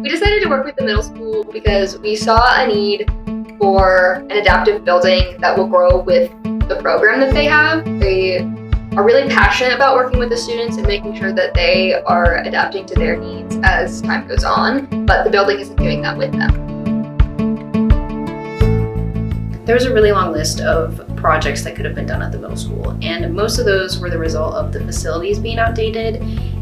We decided to work with the middle school because we saw a need for an adaptive building that will grow with the program that they have. They are really passionate about working with the students and making sure that they are adapting to their needs as time goes on, but the building isn't doing that with them. There was a really long list of projects that could have been done at the middle school, and most of those were the result of the facilities being outdated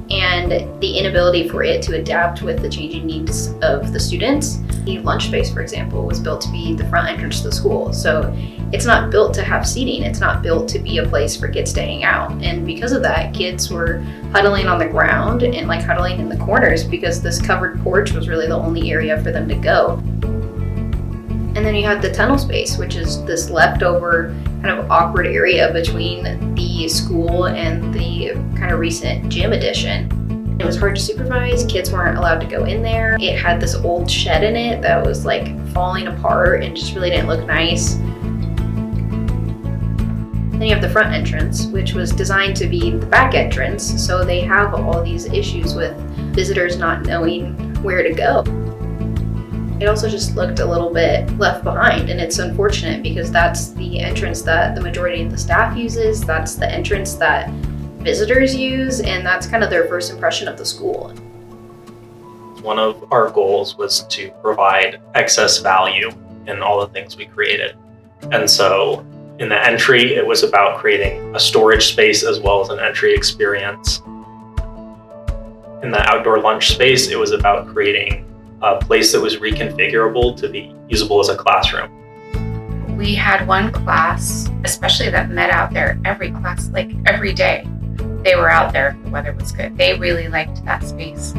and the inability for it to adapt with the changing needs of the students. The lunch space, for example, was built to be the front entrance to the school, so it's not built to have seating. It's not built to be a place for kids to hang out, and because of that, kids were huddling on the ground and huddling in the corners because this covered porch was really the only area for them to go. And then you have the tunnel space, which is this leftover kind of awkward area between the school and the kind of recent gym addition. It was hard to supervise. Kids weren't allowed to go in there. It had this old shed in it that was falling apart and just really didn't look nice. Then you have the front entrance, which was designed to be the back entrance. So they have all these issues with visitors not knowing where to go. It also just looked a little bit left behind, and it's unfortunate because that's the entrance that the majority of the staff uses, that's the entrance that visitors use, and that's kind of their first impression of the school. One of our goals was to provide excess value in all the things we created. And so in the entry, it was about creating a storage space as well as an entry experience. In the outdoor lunch space, it was about creating a place that was reconfigurable to be usable as a classroom. We had one class, especially that met out there every class, every day. They were out there if the weather was good. They really liked that space.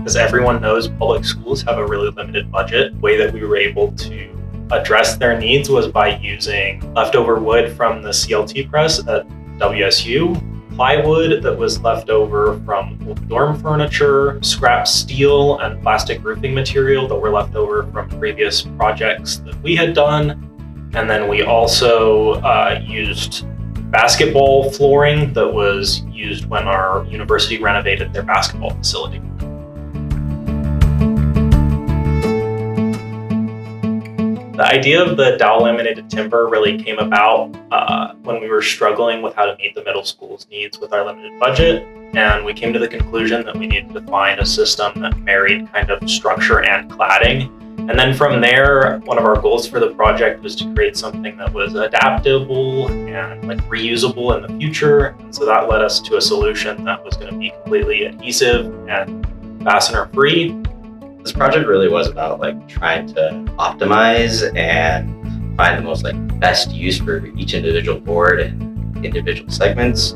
As everyone knows, public schools have a really limited budget. The way that we were able to address their needs was by using leftover wood from the CLT press at WSU, plywood that was left over from old dorm furniture, scrap steel and plastic roofing material that were left over from previous projects that we had done. And then we also used basketball flooring that was used when our university renovated their basketball facility. The idea of the dowel laminated timber really came about when we were struggling with how to meet the middle school's needs with our limited budget. And we came to the conclusion that we needed to find a system that married kind of structure and cladding. And then from there, one of our goals for the project was to create something that was adaptable and reusable in the future. And so that led us to a solution that was going to be completely adhesive and fastener free. This project really was about trying to optimize and find the most best use for each individual board and individual segments.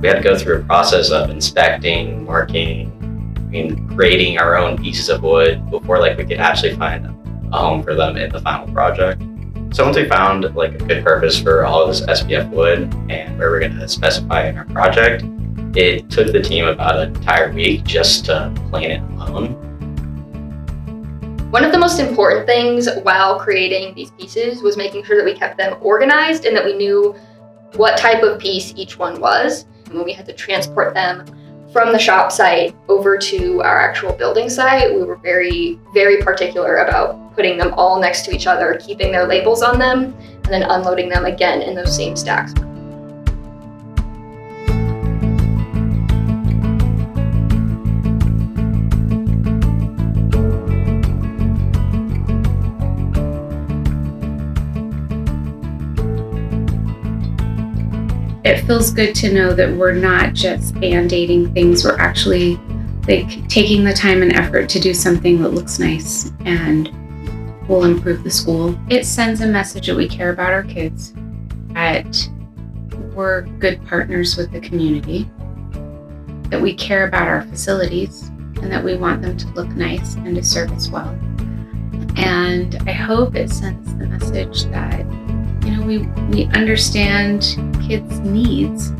We had to go through a process of inspecting, marking, creating our own pieces of wood before we could actually find a home for them in the final project. So once we found a good purpose for all of this SPF wood and where we're going to specify in our project, it took the team about an entire week just to plan it alone. One of the most important things while creating these pieces was making sure that we kept them organized and that we knew what type of piece each one was. And when we had to transport them from the shop site over to our actual building site, we were very, very particular about putting them all next to each other, keeping their labels on them, and then unloading them again in those same stacks. It feels good to know that we're not just band-aiding things, we're actually taking the time and effort to do something that looks nice and will improve the school. It sends a message that we care about our kids, that we're good partners with the community, that we care about our facilities, and that we want them to look nice and to serve us well. And I hope it sends the message that we understand kids' needs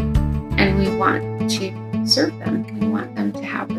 and we want to serve them. We want them to have the